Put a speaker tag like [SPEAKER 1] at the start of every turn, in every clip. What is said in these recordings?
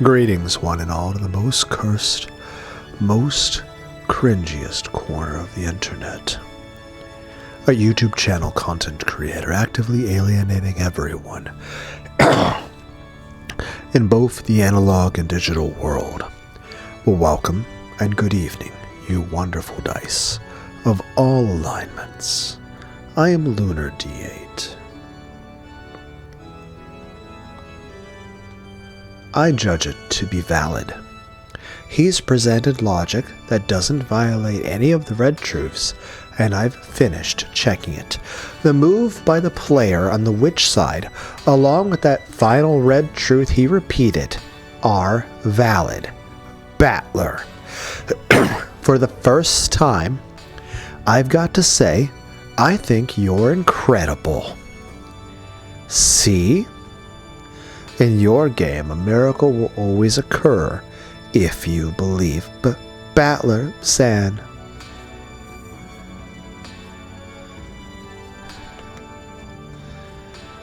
[SPEAKER 1] Greetings, one and all, to the most cursed, most cringiest corner of the internet. A YouTube channel content creator actively alienating everyone in both the analog and digital world. Well, welcome and good evening, you wonderful dice of all alignments. I am Lunar D8. I judge it to be valid. He's presented logic that doesn't violate any of the red truths, and I've finished checking it. The move by the player on the witch side, along with that final red truth he repeated, are valid. Battler. For the first time, I've got to say, I think you're incredible. See? In your game, a miracle will always occur if you believe. But Battler-san.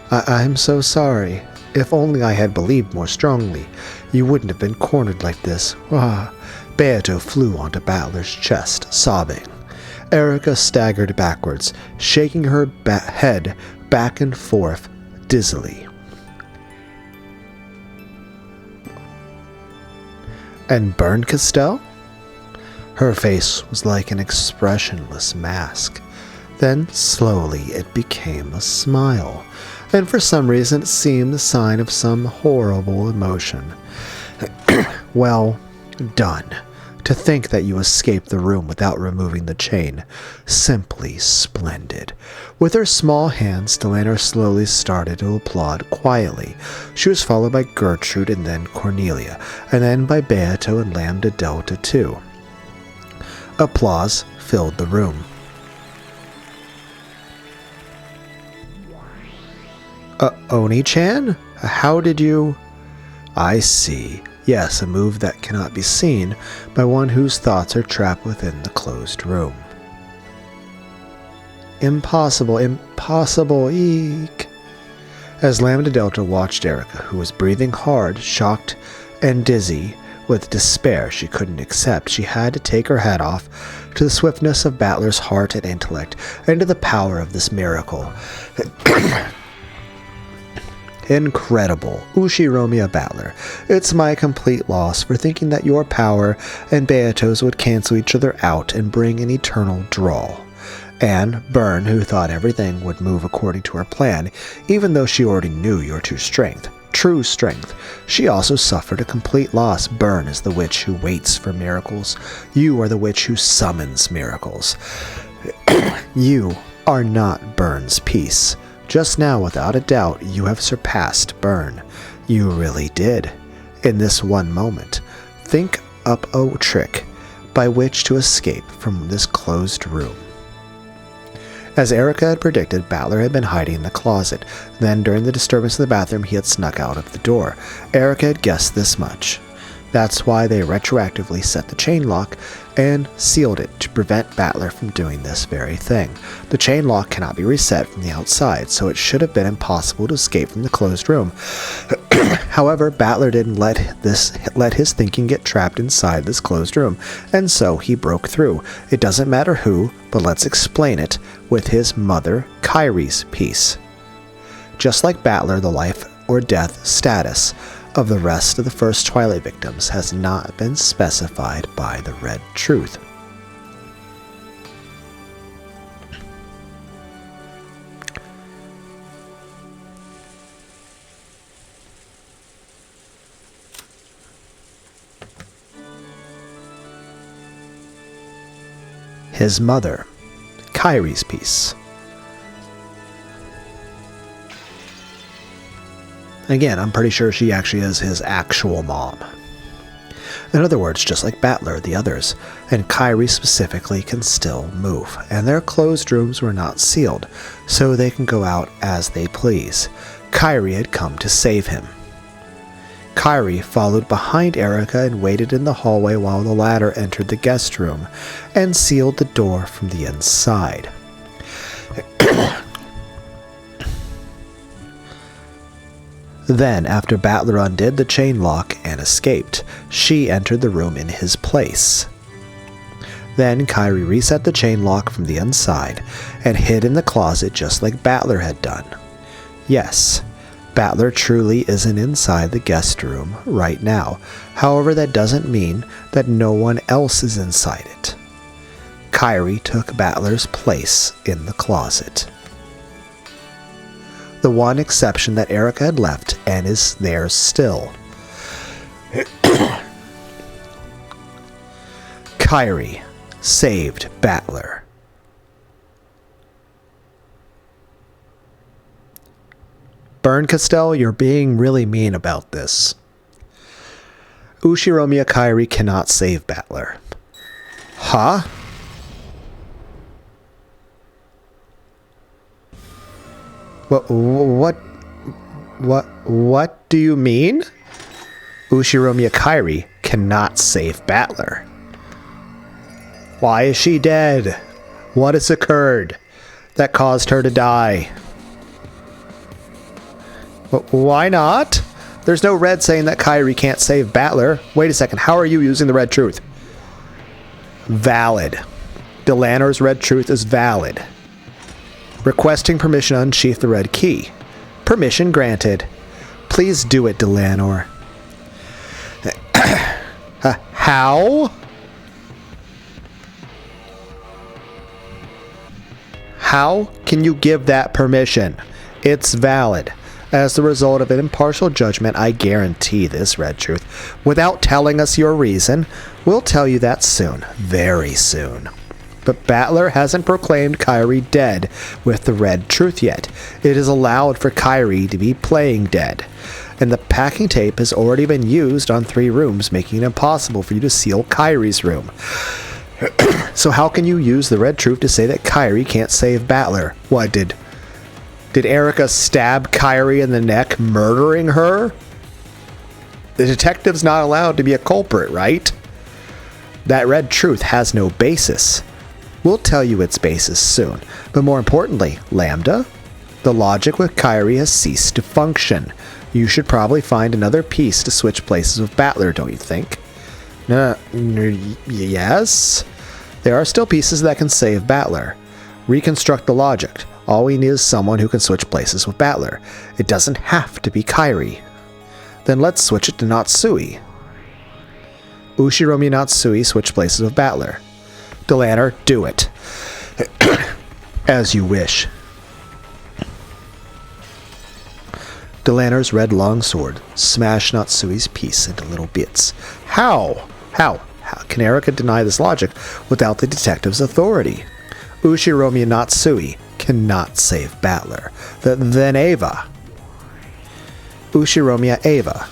[SPEAKER 1] I'm so sorry. If only I had believed more strongly, you wouldn't have been cornered like this. Beato flew onto Battler's chest, sobbing. Erica staggered backwards, shaking her head back and forth dizzily. And Bern Castell? Her face was like an expressionless mask. Then, slowly, it became a smile, and for some reason it seemed the sign of some horrible emotion. Well done. To think that you escaped the room without removing the chain. Simply splendid. With her small hands, Delano slowly started to applaud quietly. She was followed by Gertrude and then Cornelia, and then by Beato and Lambda Delta too. Applause filled the room. Oni-chan? How did you... I see. Yes, a move that cannot be seen by one whose thoughts are trapped within the closed room. Impossible, impossible, eek. As Lambda Delta watched Erica, who was breathing hard, shocked, and dizzy with despair she couldn't accept, she had to take her hat off to the swiftness of Battler's heart and intellect, and to the power of this miracle. Incredible, Ushiromia Battler. It's my complete loss for thinking that your power and Beato's would cancel each other out and bring an eternal draw. And Bern, who thought everything would move according to her plan, even though she already knew your true strength. She also suffered a complete loss. Bern is the witch who waits for miracles. You are the witch who summons miracles. You are not Bern's piece. Just now, without a doubt, you have surpassed Bern. You really did. In this one moment, think up a trick by which to escape from this closed room. As Erica had predicted, Battler had been hiding in the closet. Then, during the disturbance in the bathroom, he had snuck out of the door. Erica had guessed this much. That's why they retroactively set the chain lock and sealed it to prevent Battler from doing this very thing. The chain lock cannot be reset from the outside, so it should have been impossible to escape from the closed room. However, Battler didn't let his thinking get trapped inside this closed room, and so he broke through. It doesn't matter who, but let's explain it with his mother, Kyrie's piece. Just like Battler, the life or death status of the rest of the first Twilight victims has not been specified by the red truth. His mother, Kyrie's piece. Again, I'm pretty sure she actually is his actual mom. In other words, just like Battler, the others, and Kyrie specifically, can still move, and their closed rooms were not sealed, so they can go out as they please. Kyrie had come to save him. Kyrie followed behind Erica and waited in the hallway while the latter entered the guest room and sealed the door from the inside. Then, after Battler undid the chain lock and escaped, she entered the room in his place. Then Kyrie reset the chain lock from the inside and hid in the closet just like Battler had done. Yes, Battler truly isn't inside the guest room right now. However, that doesn't mean that no one else is inside it. Kyrie took Battler's place in the closet. The one exception that Erica had left and is there still. Kyrie saved Battler. Burn Castell, you're being really mean about this. Ushiromiya Kyrie cannot save Battler. Huh? What do you mean? Ushiromiya Kyrie cannot save Battler. Why is she dead? What has occurred that caused her to die? Why not? There's no red saying that Kyrie can't save Battler. Wait a second, how are you using the red truth? Valid. Delanor's red truth is valid. Requesting permission to unsheath the red key. Permission granted. Please do it, Delanor. How? How can you give that permission? It's valid. As the result of an impartial judgment, I guarantee this, Red Truth. Without telling us your reason, we'll tell you that soon. Very soon. But Battler hasn't proclaimed Kyrie dead with the Red Truth yet. It is allowed for Kyrie to be playing dead. And the packing tape has already been used on 3 rooms, making it impossible for you to seal Kyrie's room. So how can you use the Red Truth to say that Kyrie can't save Battler? What, did Erica stab Kyrie in the neck, murdering her? The detective's not allowed to be a culprit, right? That Red Truth has no basis. We'll tell you its basis soon. But more importantly, Lambda, the logic with Kyrie has ceased to function. You should probably find another piece to switch places with Battler, don't you think? Yes? There are still pieces that can save Battler. Reconstruct the logic. All we need is someone who can switch places with Battler. It doesn't have to be Kyrie. Then let's switch it to Natsui. Ushiromi Natsui switch places with Battler. Delanor, do it. As you wish. Delanor's red longsword smashed Natsui's piece into little bits. How? How can Erica deny this logic without the detective's authority? Ushiromi Natsui cannot save Battler. Then Ava. Ushiromiya Ava.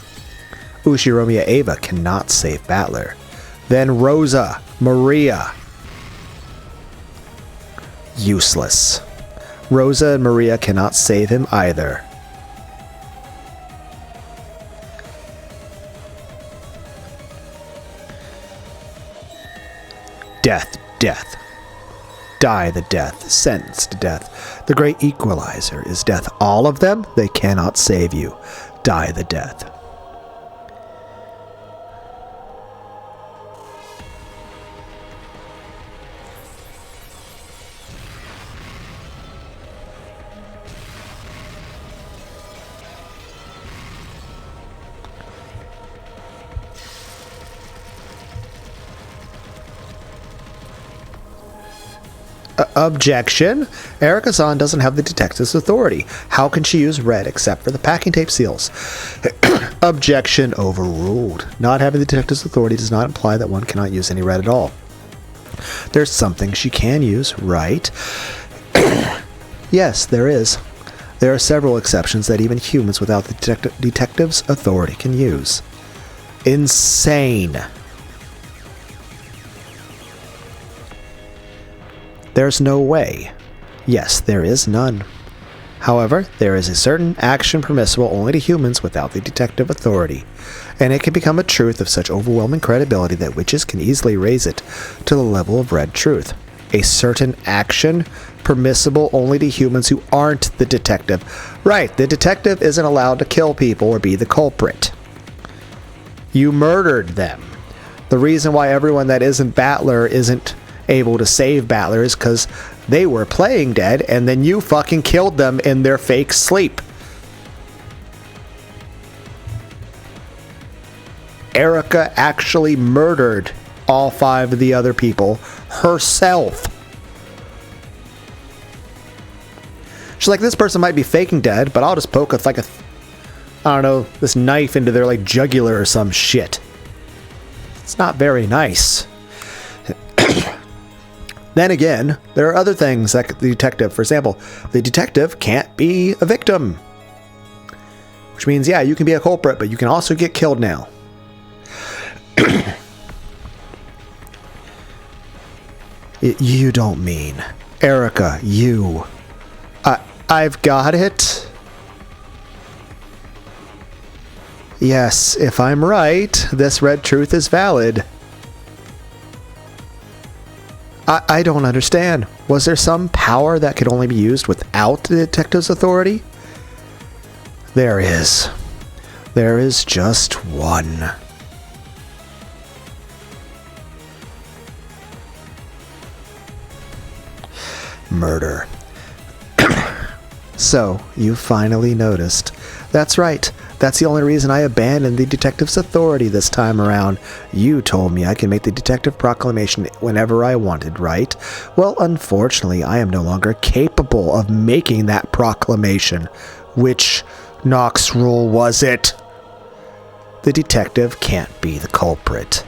[SPEAKER 1] Ushiromiya Ava cannot save Battler. Then Rosa Maria. Useless. Rosa and Maria cannot save him either. Death, death. Die the death, sentence to death. The great equalizer is death. All of them, they cannot save you. Die the death. Objection. Erica-san doesn't have the detective's authority. How can she use red except for the packing tape seals? Objection overruled. Not having the detective's authority does not imply that one cannot use any red at all. There's something she can use, right? Yes, there is. There are several exceptions that even humans without the detective's authority can use. Insane. There's no way. Yes, there is none. However, there is a certain action permissible only to humans without the detective authority, and it can become a truth of such overwhelming credibility that witches can easily raise it to the level of red truth. A certain action permissible only to humans who aren't the detective. Right, the detective isn't allowed to kill people or be the culprit. You murdered them. The reason why everyone that isn't Battler isn't able to save Battler is because they were playing dead and then you fucking killed them in their fake sleep. Erica actually murdered all 5 of the other people herself. She's like, this person might be faking dead, but I'll just poke with like I don't know, this knife into their like jugular or some shit. It's not very nice. Then again, there are other things that the detective, for example, the detective can't be a victim. Which means, yeah, you can be a culprit, but you can also get killed now. You don't mean. Erica, you. I've got it. Yes, if I'm right, this red truth is valid. I don't understand. Was there some power that could only be used without the detective's authority? There is. There is just one. Murder. So, you finally noticed. That's right. That's the only reason I abandoned the detective's authority this time around. You told me I could make the detective proclamation whenever I wanted, right? Well, unfortunately, I am no longer capable of making that proclamation. Which Knox rule was it? The detective can't be the culprit.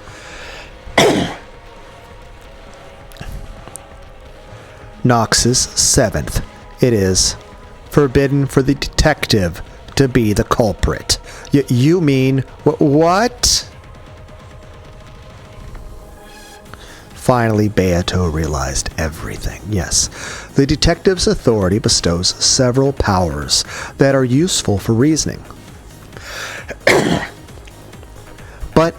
[SPEAKER 1] Knox's 7th. It is forbidden for the detective to be the culprit. You mean what? Finally, Beato realized everything. Yes, the detective's authority bestows several powers that are useful for reasoning. But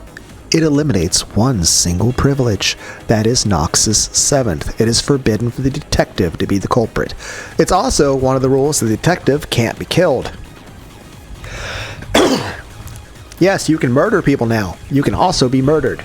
[SPEAKER 1] it eliminates one single privilege. That is Knox's 7th. It is forbidden for the detective to be the culprit. It's also one of the rules the detective can't be killed. Yes, you can murder people now. You can also be murdered.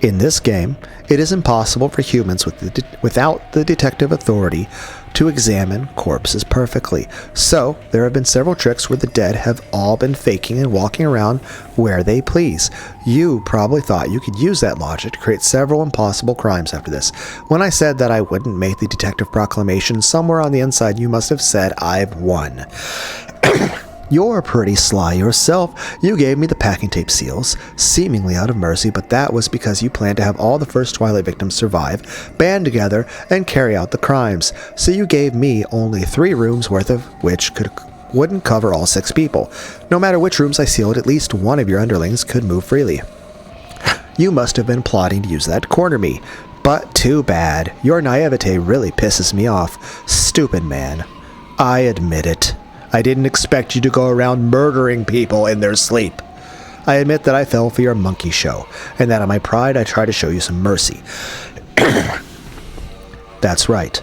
[SPEAKER 1] In this game, it is impossible for humans without the detective authority to examine corpses perfectly. So, there have been several tricks where the dead have all been faking and walking around where they please. You probably thought you could use that logic to create several impossible crimes after this. When I said that I wouldn't make the detective proclamation, somewhere on the inside you must have said, I've won. You're pretty sly yourself. You gave me the packing tape seals, seemingly out of mercy, but that was because you planned to have all the first Twilight victims survive, band together, and carry out the crimes. So you gave me only 3 rooms worth of which wouldn't cover all 6 people. No matter which rooms I sealed, at least one of your underlings could move freely. You must have been plotting to use that to corner me. But too bad. Your naivete really pisses me off. Stupid man. I admit it. I didn't expect you to go around murdering people in their sleep. I admit that I fell for your monkey show, and that on my pride I tried to show you some mercy. That's right.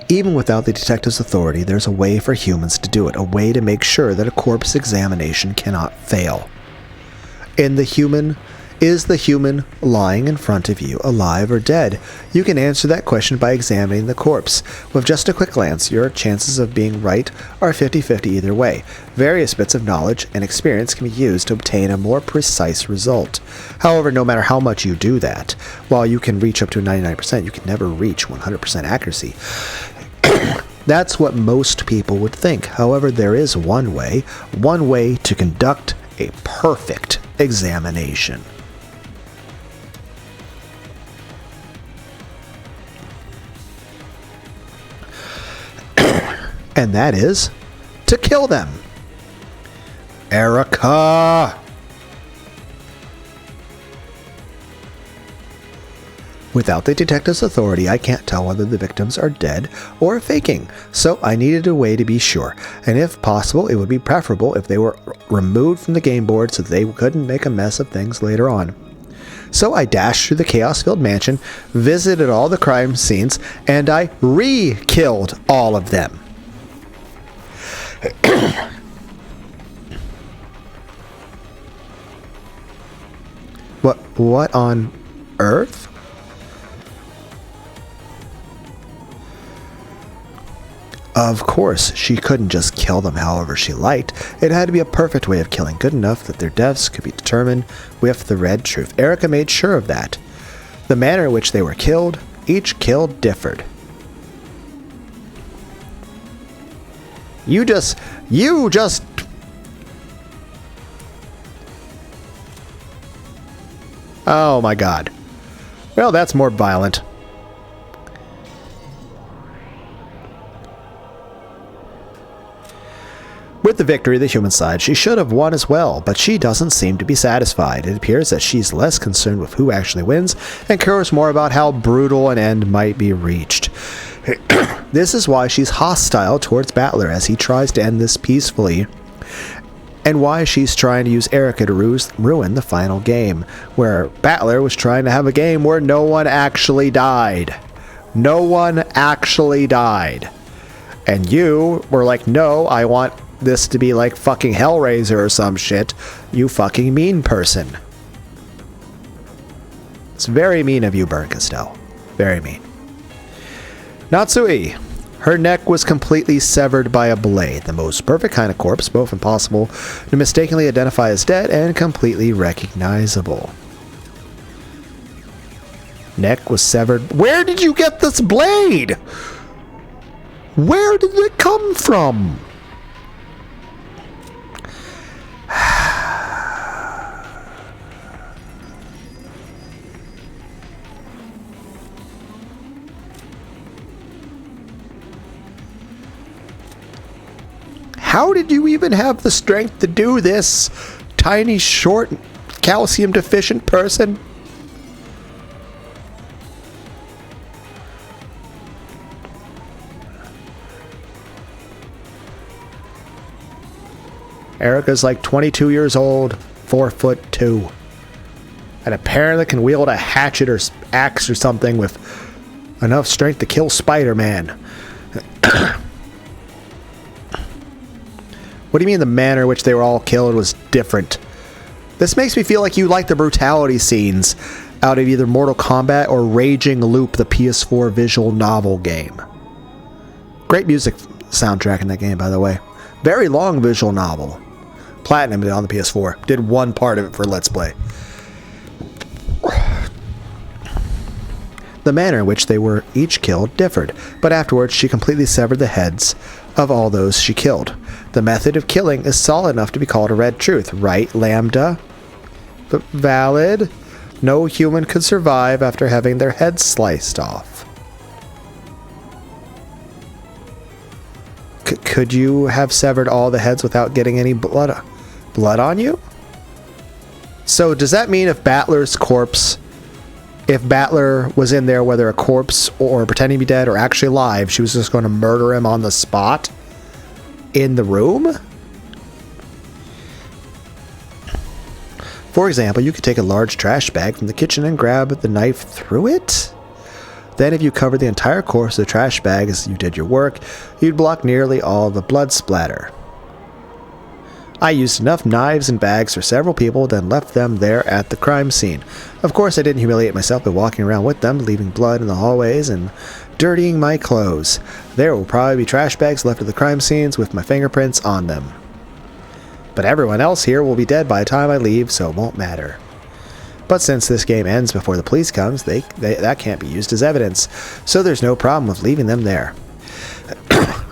[SPEAKER 1] Even without the detective's authority, there's a way for humans to do it, a way to make sure that a corpse examination cannot fail. Is the human lying in front of you alive or dead? You can answer that question by examining the corpse. With just a quick glance, your chances of being right are 50-50 either way. Various bits of knowledge and experience can be used to obtain a more precise result. However, no matter how much you do that, while you can reach up to 99%, you can never reach 100% accuracy. That's what most people would think. However, there is one way to conduct a perfect examination. And that is to kill them. Erica! Without the detective's authority, I can't tell whether the victims are dead or faking, so I needed a way to be sure, and if possible, it would be preferable if they were removed from the game board so that they couldn't make a mess of things later on. So I dashed through the chaos-filled mansion, visited all the crime scenes, and I re-killed all of them. What on earth? Of course, she couldn't just kill them however she liked. It had to be a perfect way of killing, good enough that their deaths could be determined with the red truth. Erica made sure of that. The manner in which they were killed, each kill differed. You just... Oh my god. Well, that's more violent. With the victory, the human side, she should have won as well, but she doesn't seem to be satisfied. It appears that she's less concerned with who actually wins and cares more about how brutal an end might be reached. This is why she's hostile towards Battler as he tries to end this peacefully, and why she's trying to use Erica to ruin the final game, where Battler was trying to have a game where no one actually died. No one actually died. And you were like, no, I want this to be like fucking Hellraiser or some shit. You fucking mean person. It's very mean of you, Burn Castell. Very mean. Natsui. Her neck was completely severed by a blade, the most perfect kind of corpse, both impossible to mistakenly identify as dead and completely recognizable. Neck was severed. Where did you get this blade? Where did it come from? How did you even have the strength to do this, tiny, short, calcium-deficient person? Erica's like 22 years old, 4'2", and apparently can wield a hatchet or axe or something with enough strength to kill Spider-Man. What do you mean the manner in which they were all killed was different? This makes me feel like you like the brutality scenes out of either Mortal Kombat or Raging Loop, the PS4 visual novel game. Great music soundtrack in that game, by the way. Very long visual novel. Platinum did on the PS4. Did one part of it for Let's Play. The manner in which they were each killed differed, but afterwards she completely severed the heads of all those she killed. The method of killing is solid enough to be called a red truth, right, Lambda? But valid? No human could survive after having their heads sliced off. Could you have severed all the heads without getting any blood on you? So does that mean if Battler's corpse... If Battler was in there, whether a corpse or pretending to be dead or actually alive, she was just going to murder him on the spot in the room? For example, you could take a large trash bag from the kitchen and grab the knife through it. Then if you covered the entire course of the trash bag as you did your work, you'd block nearly all the blood splatter. I used enough knives and bags for several people, then left them there at the crime scene. Of course, I didn't humiliate myself by walking around with them, leaving blood in the hallways and dirtying my clothes. There will probably be trash bags left at the crime scenes with my fingerprints on them. But everyone else here will be dead by the time I leave, so it won't matter. But since this game ends before the police comes, that can't be used as evidence, so there's no problem with leaving them there.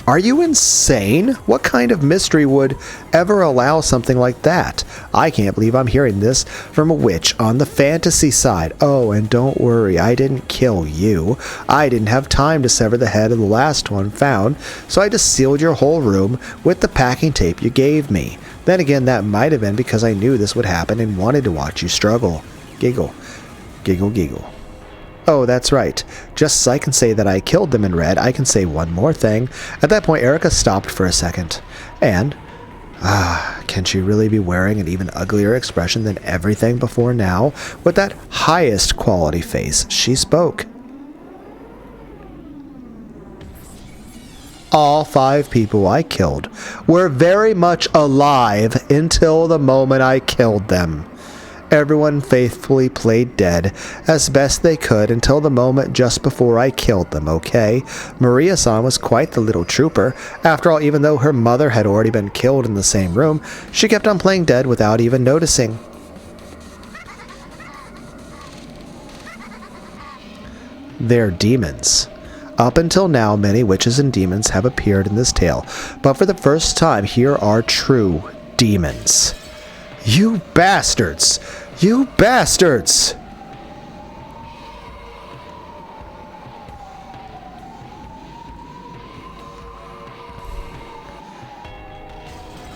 [SPEAKER 1] Are you insane? What kind of mystery would ever allow something like that? I can't believe I'm hearing this from a witch on the fantasy side. Oh, and don't worry, I didn't kill you. I didn't have time to sever the head of the last one found, so I just sealed your whole room with the packing tape you gave me. Then again, that might have been because I knew this would happen and wanted to watch you struggle. Giggle. Giggle, giggle. Oh, that's right. Just as I can say that I killed them in red, I can say one more thing. At that point, Erica stopped for a second. And Can she really be wearing an even uglier expression than everything before now? With that highest quality face, she spoke. All 5 people I killed were very much alive until the moment I killed them. Everyone faithfully played dead as best they could until the moment just before I killed them, okay? Maria-san was quite the little trooper. After all, even though her mother had already been killed in the same room, she kept on playing dead without even noticing. They're demons. Up until now, many witches and demons have appeared in this tale, but for the first time, here are true demons. You bastards! You bastards!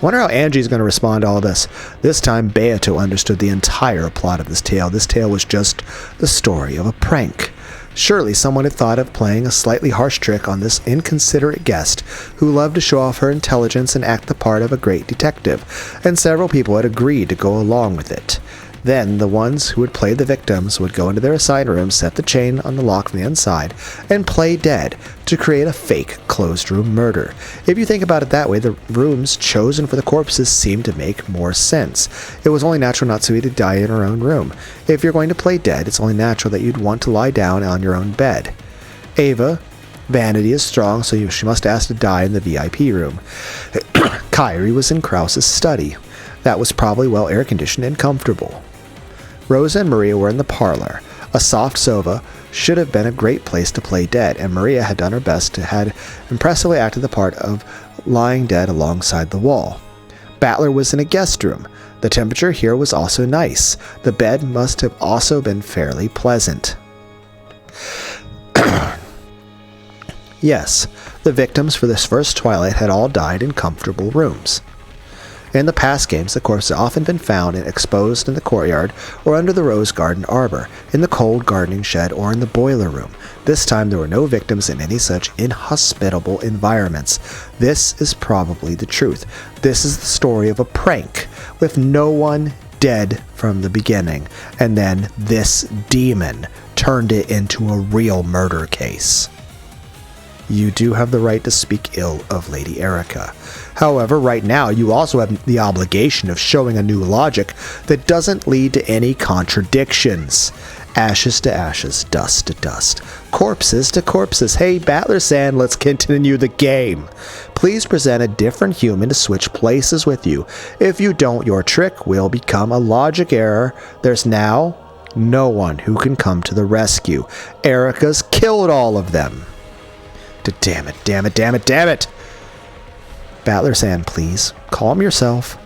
[SPEAKER 1] Wonder how Angie's going to respond to all this. This time, Beato understood the entire plot of this tale. This tale was just the story of a prank. Surely someone had thought of playing a slightly harsh trick on this inconsiderate guest who loved to show off her intelligence and act the part of a great detective, and several people had agreed to go along with it. Then the ones who would play the victims would go into their assigned rooms, set the chain on the lock from the inside, and play dead to create a fake closed-room murder. If you think about it that way, the rooms chosen for the corpses seem to make more sense. It was only natural Natsui to die in her own room. If you're going to play dead, it's only natural that you'd want to lie down on your own bed. Ava, vanity is strong, so she must ask to die in the VIP room. Kairi was in Krause's study. That was probably well air-conditioned and comfortable. Rosa and Maria were in the parlor. A soft sofa should have been a great place to play dead, and Maria had done her best to had impressively acted the part of lying dead alongside the wall. Battler was in a guest room. The temperature here was also nice. The bed must have also been fairly pleasant. Yes, the victims for this first twilight had all died in comfortable rooms. In the past games, the corpses had often been found and exposed in the courtyard or under the rose garden arbor, in the cold gardening shed, or in the boiler room. This time there were no victims in any such inhospitable environments. This is probably the truth. This is the story of a prank, with no one dead from the beginning, and then this demon turned it into a real murder case. You do have the right to speak ill of Lady Erica. However, right now, you also have the obligation of showing a new logic that doesn't lead to any contradictions. Ashes to ashes, dust to dust, corpses to corpses. Hey, Battler-san, let's continue the game. Please present a different human to switch places with you. If you don't, your trick will become a logic error. There's now no one who can come to the rescue. Erica's killed all of them. Damn it, damn it, damn it, damn it! Battler-san, please, calm yourself.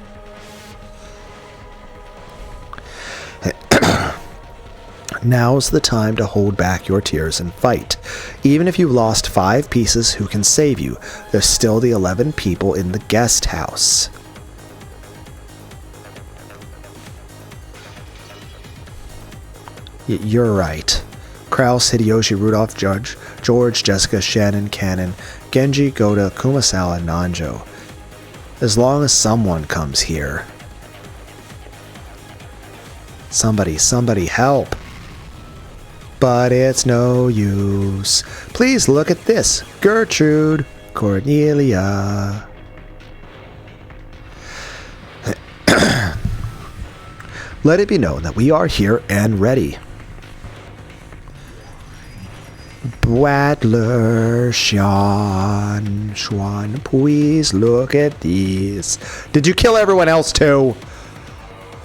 [SPEAKER 1] Now's the time to hold back your tears and fight. Even if you lost 5 pieces, who can save you? There's still the 11 people in the guest house. You're right. Kraus, Hideyoshi, Rudolph, George, Jessica, Shannon, Cannon, Genji, Goda, Kumasawa, and Nanjo. As long as someone comes here. Somebody help. But it's no use. Please look at this. Gertrude, Cornelia. Let it be known that we are here and ready. Battler, Sean, please look at these. Did you kill everyone else too?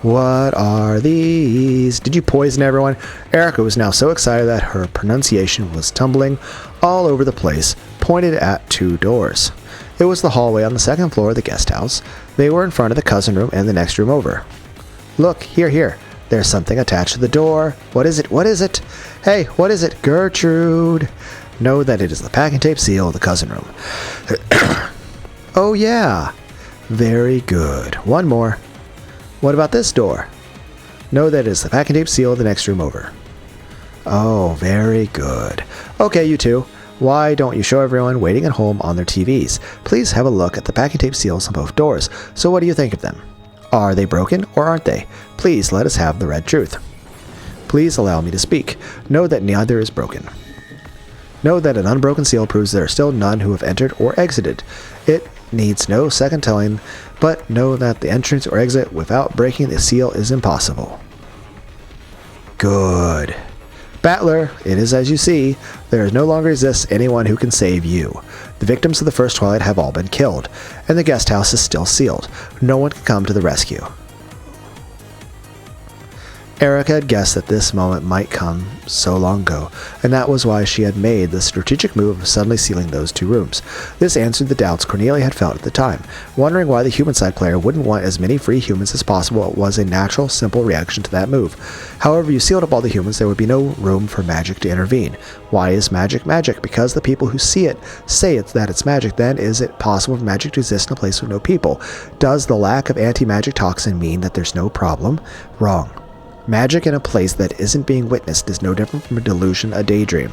[SPEAKER 1] What are these? Did you poison everyone? Erica was now so excited that her pronunciation was tumbling all over the place, pointed at 2 doors. It was the hallway on the 2nd floor of the guest house. They were in front of the cousin room and the next room over. Look, here. There's something attached to the door. What is it? What is it? Hey, what is it? Gertrude. Know that it is the packing tape seal of the cousin room. Oh, yeah. Very good. One more. What about this door? Know that it is the packing tape seal of the next room over. Oh, very good. Okay, you two. Why don't you show everyone waiting at home on their TVs? Please have a look at the packing tape seals on both doors. So what do you think of them? Are they broken or aren't they? Please let us have the red truth. Please allow me to speak. Know that neither is broken. Know that an unbroken seal proves there are still none who have entered or exited. It needs no second telling, but know that the entrance or exit without breaking the seal is impossible. Good. Battler, it is as you see. There no longer exists anyone who can save you. The victims of the first Twilight have all been killed, and the guest house is still sealed. No one can come to the rescue. Erica had guessed that this moment might come so long ago, and that was why she had made the strategic move of suddenly sealing those two rooms. This answered the doubts Cornelia had felt at the time. Wondering why the human side player wouldn't want as many free humans as possible was a natural, simple reaction to that move. However, you sealed up all the humans, there would be no room for magic to intervene. Why is magic magic? Because the people who see it say that it's magic. Then is it possible for magic to exist in a place with no people? Does the lack of anti-magic toxin mean that there's no problem? Wrong. Magic in a place that isn't being witnessed is no different from a delusion, a daydream.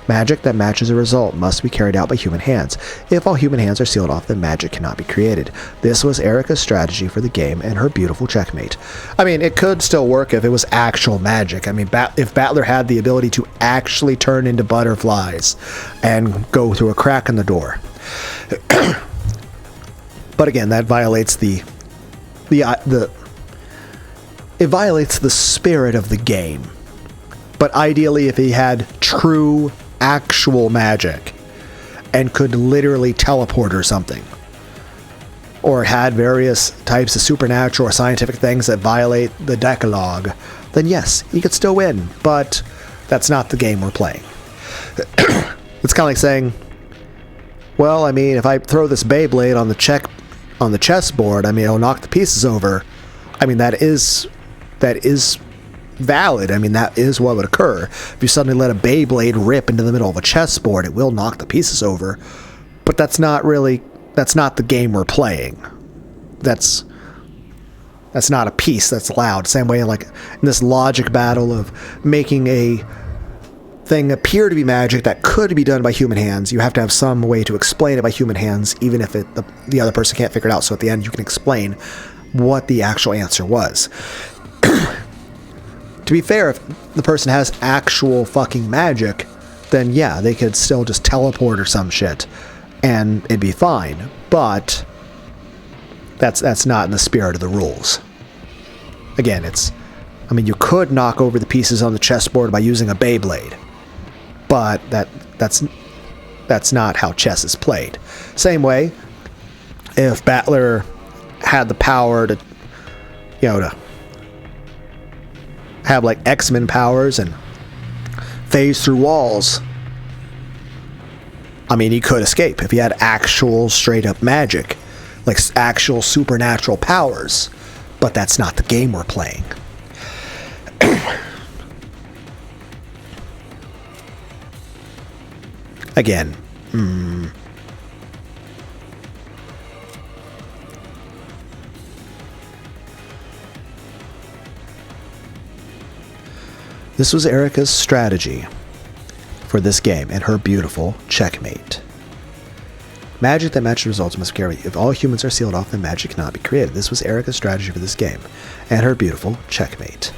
[SPEAKER 1] Magic that matches a result must be carried out by human hands. If all human hands are sealed off, then magic cannot be created. This was Erica's strategy for the game and her beautiful checkmate. I mean, it could still work if it was actual magic. I mean, if Battler had the ability to actually turn into butterflies and go through a crack in the door. But again, that violates it violates the spirit of the game. But ideally, if he had true, actual magic and could literally teleport or something, or had various types of supernatural or scientific things that violate the Decalogue, then yes, he could still win, but that's not the game we're playing. It's kind of like saying, well, I mean, if I throw this Beyblade on the chessboard, I mean, it'll knock the pieces over. I mean, that is valid. I mean, that is what would occur. If you suddenly let a Beyblade rip into the middle of a chessboard, it will knock the pieces over. But that's not the game we're playing. That's not a piece that's allowed. Same way, like, in this logic battle of making a thing appear to be magic that could be done by human hands, you have to have some way to explain it by human hands, even if the other person can't figure it out. So at the end, you can explain what the actual answer was. To be fair, if the person has actual fucking magic, then yeah, they could still just teleport or some shit, and it'd be fine. But that's not in the spirit of the rules. Again, you could knock over the pieces on the chessboard by using a Beyblade, but that's not how chess is played. Same way, if Battler had the power to have like X-Men powers and phase through walls, I mean, he could escape if he had actual straight up magic, like actual supernatural powers. But that's not the game we're playing. Again, This was Erica's strategy for this game and her beautiful checkmate. Magic that matches results must carry. If all humans are sealed off, then magic cannot be created. This was Erica's strategy for this game and her beautiful checkmate.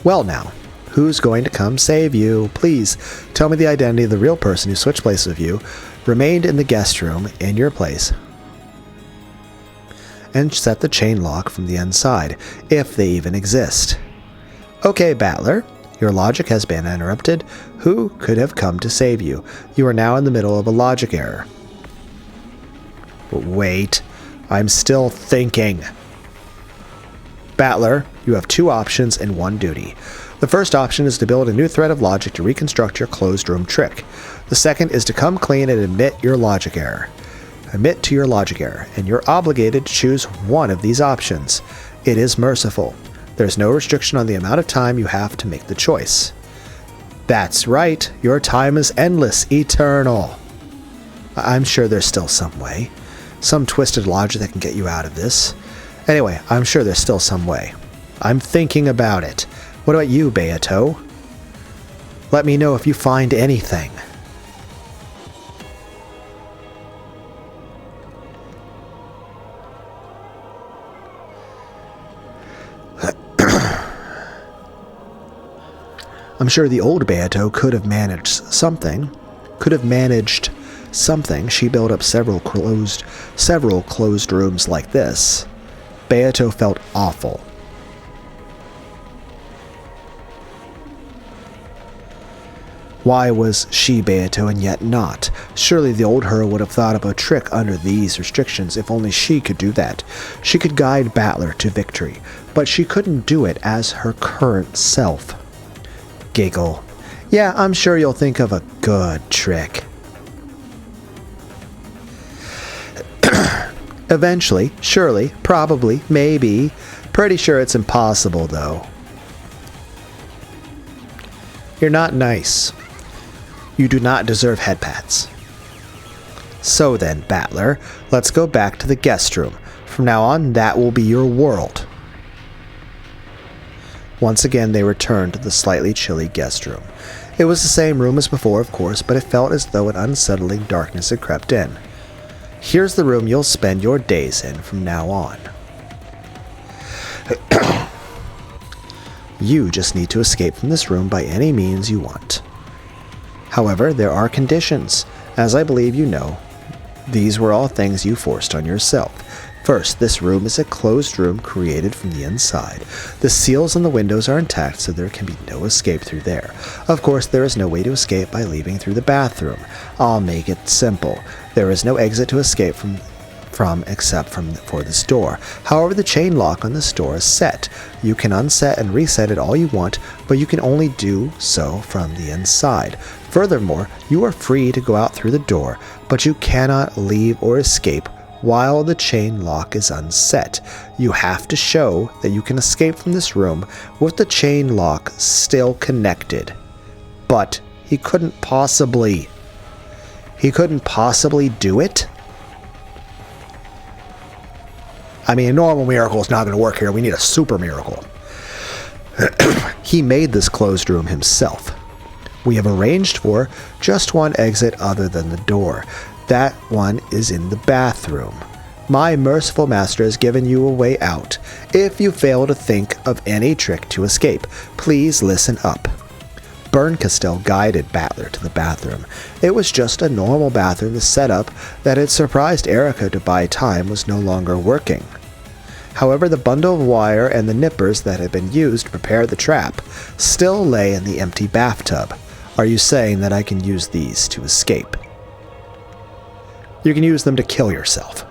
[SPEAKER 1] Well now, who's going to come save you? Please tell me the identity of the real person who switched places with you, remained in the guest room in your place, and set the chain lock from the inside, if they even exist. Okay, Battler, your logic has been interrupted. Who could have come to save you? You are now in the middle of a logic error. But wait, I'm still thinking. Battler, you have two options and one duty. The first option is to build a new thread of logic to reconstruct your closed room trick. The second is to come clean and admit your logic error. Admit to your logic error, and you're obligated to choose one of these options. It is merciful. There's no restriction on the amount of time you have to make the choice. That's right, your time is endless, eternal. I'm sure there's still some way. Some twisted logic that can get you out of this. Anyway, I'm sure there's still some way. I'm thinking about it. What about you, Beato? Let me know if you find anything. I'm sure the old Beato could have managed something. She built up several closed rooms like this. Beato felt awful. Why was she Beato and yet not? Surely the old her would have thought of a trick under these restrictions if only she could do that. She could guide Battler to victory, but she couldn't do it as her current self. Giggle. Yeah, I'm sure you'll think of a good trick. Eventually, surely, probably, maybe. Pretty sure it's impossible, though. You're not nice. You do not deserve head pats. So then, Battler, let's go back to the guest room. From now on, that will be your world. Once again, they returned to the slightly chilly guest room. It was the same room as before, of course, but it felt as though an unsettling darkness had crept in. Here's the room you'll spend your days in from now on. You just need to escape from this room by any means you want. However, there are conditions. As I believe you know, these were all things you forced on yourself. First, this room is a closed room created from the inside. The seals on the windows are intact, so there can be no escape through there. Of course, there is no way to escape by leaving through the bathroom. I'll make it simple. There is no exit to escape from except for this door. However, the chain lock on this door is set. You can unset and reset it all you want, but you can only do so from the inside. Furthermore, you are free to go out through the door, but you cannot leave or escape while the chain lock is unset. You have to show that you can escape from this room with the chain lock still connected. But he couldn't possibly do it? I mean, a normal miracle is not going to work here. We need a super miracle. He made this closed room himself. We have arranged for just one exit other than the door. That one is in the bathroom. My merciful master has given you a way out. If you fail to think of any trick to escape, please listen up. Berncastel guided Battler to the bathroom. It was just a normal bathroom. The setup that had surprised Erica to buy time was no longer working. However, the bundle of wire and the nippers that had been used to prepare the trap still lay in the empty bathtub. Are you saying that I can use these to escape? You can use them to kill yourself.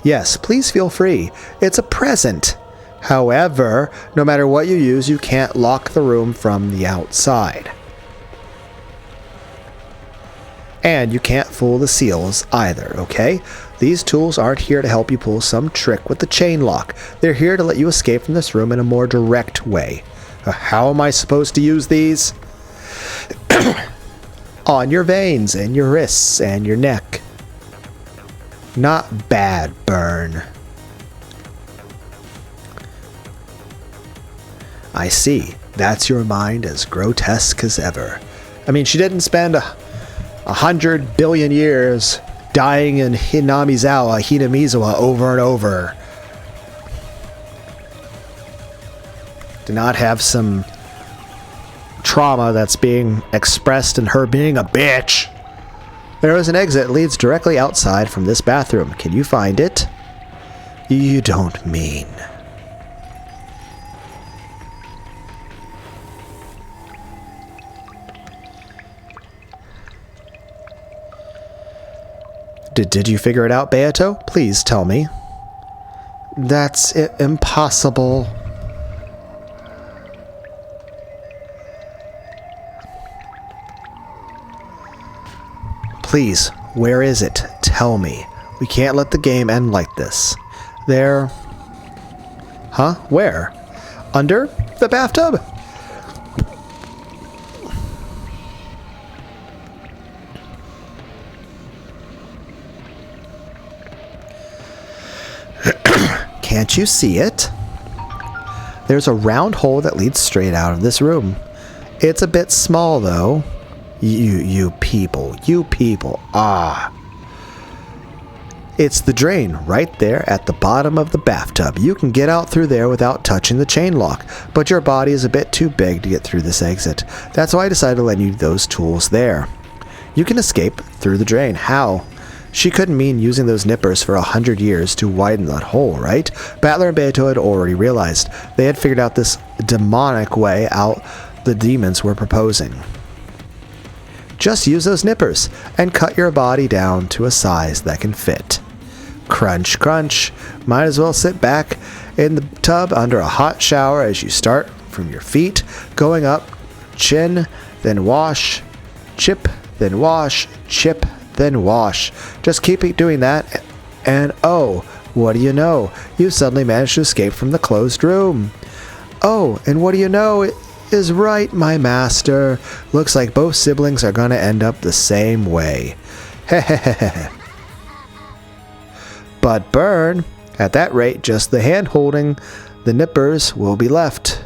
[SPEAKER 1] Yes, please feel free. It's a present. However, no matter what you use, you can't lock the room from the outside. And you can't fool the seals either, okay? These tools aren't here to help you pull some trick with the chain lock. They're here to let you escape from this room in a more direct way. How am I supposed to use these? On your veins and your wrists and your neck. Not bad, Burn. I see. That's your mind as grotesque as ever. I mean, she didn't spend 100 billion years dying in Hinamizawa over and over. Did not have some trauma that's being expressed in her being a bitch. There is an exit that leads directly outside from this bathroom. Can you find it? You don't mean. Did you figure it out, Beato? Please tell me. That's impossible. Please, where is it? Tell me. We can't let the game end like this. There... Huh? Where? Under the bathtub? Can't you see it? There's a round hole that leads straight out of this room. It's a bit small, though. You people. Ah. It's the drain right there at the bottom of the bathtub. You can get out through there without touching the chain lock, but your body is a bit too big to get through this exit. That's why I decided to lend you those tools there. You can escape through the drain. How? She couldn't mean using those nippers for 100 years to widen that hole, right? Battler and Beato had already realized. They had figured out this demonic way out the demons were proposing. Just use those nippers and cut your body down to a size that can fit. Crunch, crunch. Might as well sit back in the tub under a hot shower as you start from your feet, going up, chin, then wash, chip, then wash, chip, then wash. Just keep doing that, and oh, what do you know? You suddenly managed to escape from the closed room. Oh, and what do you know? It is right, my master. Looks like both siblings are going to end up the same way. Hehehehe. But burn, at that rate, just the hand holding the nippers will be left.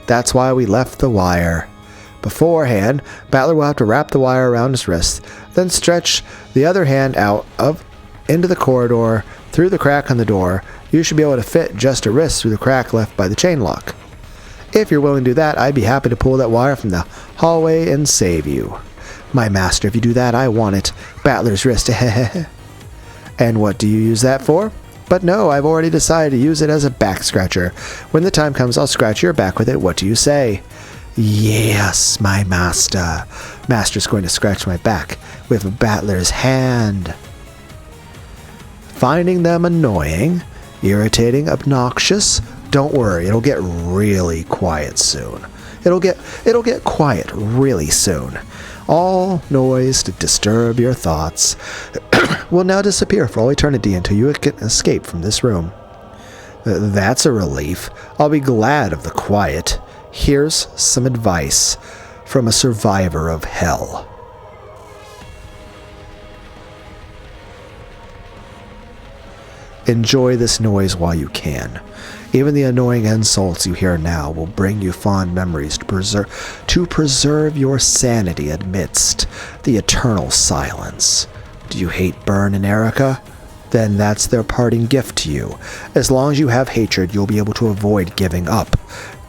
[SPEAKER 1] That's why we left the wire. Beforehand, Battler will have to wrap the wire around his wrist, then stretch the other hand out into the corridor through the crack on the door. You should be able to fit just a wrist through the crack left by the chain lock. If you're willing to do that, I'd be happy to pull that wire from the hallway and save you. My master, if you do that, I want it. Battler's wrist. And what do you use that for? But no, I've already decided to use it as a back scratcher. When the time comes, I'll scratch your back with it. What do you say? Yes, my master. Master's going to scratch my back with Battler's hand. Finding them annoying, irritating, obnoxious? Don't worry, it'll get really quiet soon. It'll get quiet really soon. All noise to disturb your thoughts will now disappear for all eternity until you can escape from this room. That's a relief. I'll be glad of the quiet. Here's some advice from a survivor of hell. Enjoy this noise while you can. Even the annoying insults you hear now will bring you fond memories to preserve your sanity amidst the eternal silence. Do you hate Byrne and Erica? Then that's their parting gift to you. As long as you have hatred, you'll be able to avoid giving up.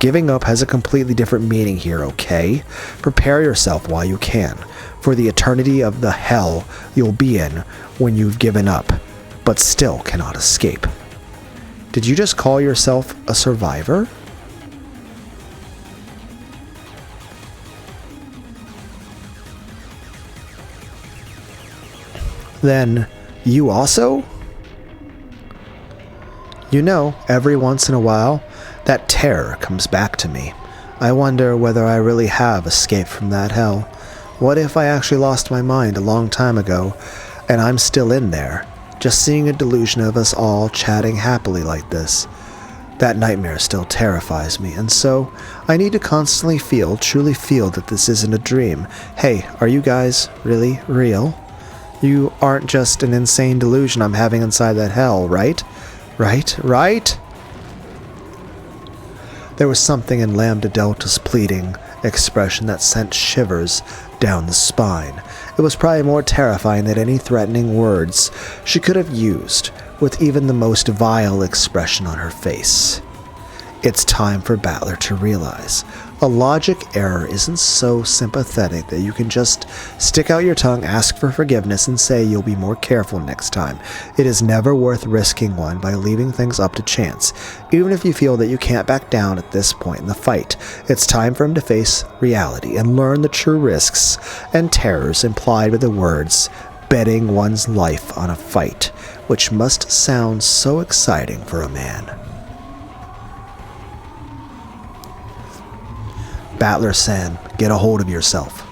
[SPEAKER 1] Giving up has a completely different meaning here, okay? Prepare yourself while you can, for the eternity of the hell you'll be in when you've given up, but still cannot escape. Did you just call yourself a survivor? Then, you also? You know, every once in a while, that terror comes back to me. I wonder whether I really have escaped from that hell. What if I actually lost my mind a long time ago, and I'm still in there? Just seeing a delusion of us all chatting happily like this. That nightmare still terrifies me, and so I need to constantly truly feel that this isn't a dream. Hey, are you guys really real? You aren't just an insane delusion I'm having inside that hell, right? Right? There was something in Lambda Delta's pleading expression that sent shivers down the spine. It was probably more terrifying than any threatening words she could have used, with even the most vile expression on her face. It's time for Battler to realize a logic error isn't so sympathetic that you can just stick out your tongue, ask for forgiveness, and say you'll be more careful next time. It is never worth risking one by leaving things up to chance. Even if you feel that you can't back down at this point in the fight, it's time for him to face reality and learn the true risks and terrors implied with the words, betting one's life on a fight, which must sound so exciting for a man. Battler-san, get a hold of yourself.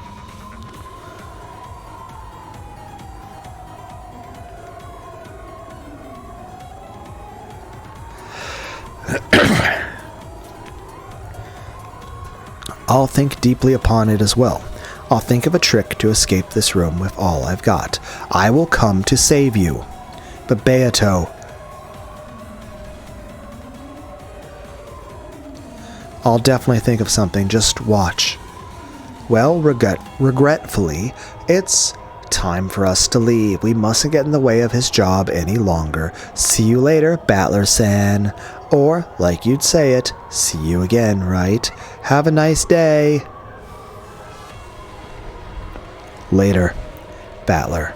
[SPEAKER 1] I'll think deeply upon it as well. I'll think of a trick to escape this room with all I've got. I will come to save you. But Beato... I'll definitely think of something, just watch. Well, regretfully, it's time for us to leave. We mustn't get in the way of his job any longer. See you later, Battler-san. Or, like you'd say it, see you again, right? Have a nice day. Later, Battler.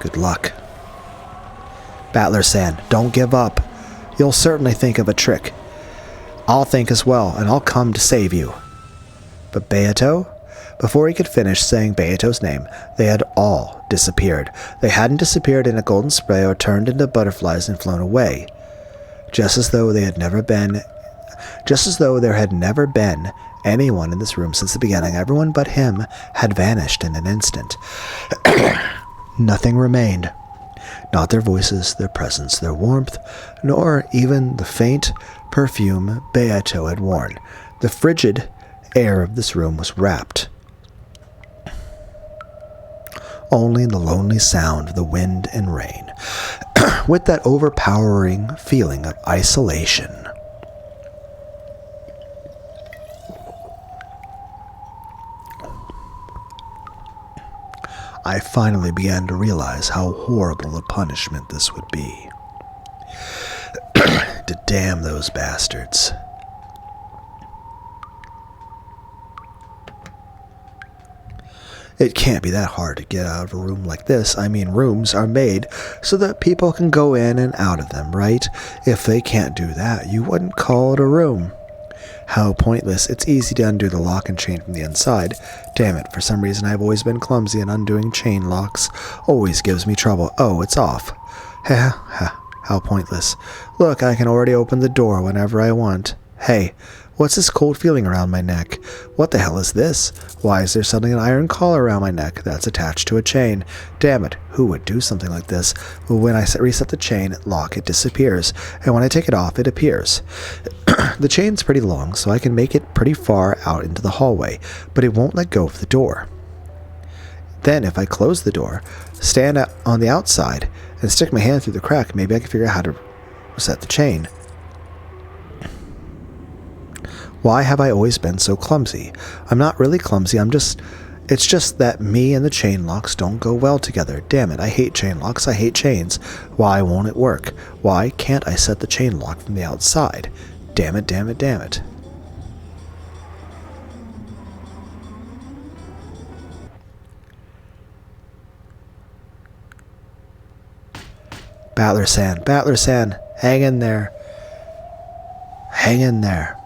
[SPEAKER 1] Good luck. Battler-san, don't give up. You'll certainly think of a trick. I'll think as well, and I'll come to save you. But Beato? Before he could finish saying Beato's name, they had all disappeared. They hadn't disappeared in a golden spray or turned into butterflies and flown away. Just as though there had never been anyone in this room since the beginning. Everyone but him had vanished in an instant. Nothing remained. Not their voices, their presence, their warmth, nor even the faint perfume Beato had worn. The frigid air of this room was wrapped only in the lonely sound of the wind and rain, with that overpowering feeling of isolation. I finally began to realize how horrible a punishment this would be. To damn those bastards. It can't be that hard to get out of a room like this. I mean, rooms are made so that people can go in and out of them, right? If they can't do that, you wouldn't call it a room. How pointless. It's easy to undo the lock and chain from the inside. Damn it, for some reason I've always been clumsy, and undoing chain locks always gives me trouble. Oh, it's off. Ha ha, how pointless. Look, I can already open the door whenever I want. Hey, what's this cold feeling around my neck? What the hell is this? Why is there suddenly an iron collar around my neck that's attached to a chain? Damn it, who would do something like this? Well, when I reset the chain lock, it disappears, and when I take it off, it appears. The chain's pretty long, so I can make it pretty far out into the hallway, but it won't let go of the door. Then, if I close the door, stand on the outside, and stick my hand through the crack, maybe I can figure out how to reset the chain. Why have I always been so clumsy? I'm not really clumsy, it's just that me and the chain locks don't go well together. Damn it, I hate chain locks, I hate chains. Why won't it work? Why can't I set the chain lock from the outside? Damn it, damn it, damn it. Battler-san, hang in there. Hang in there.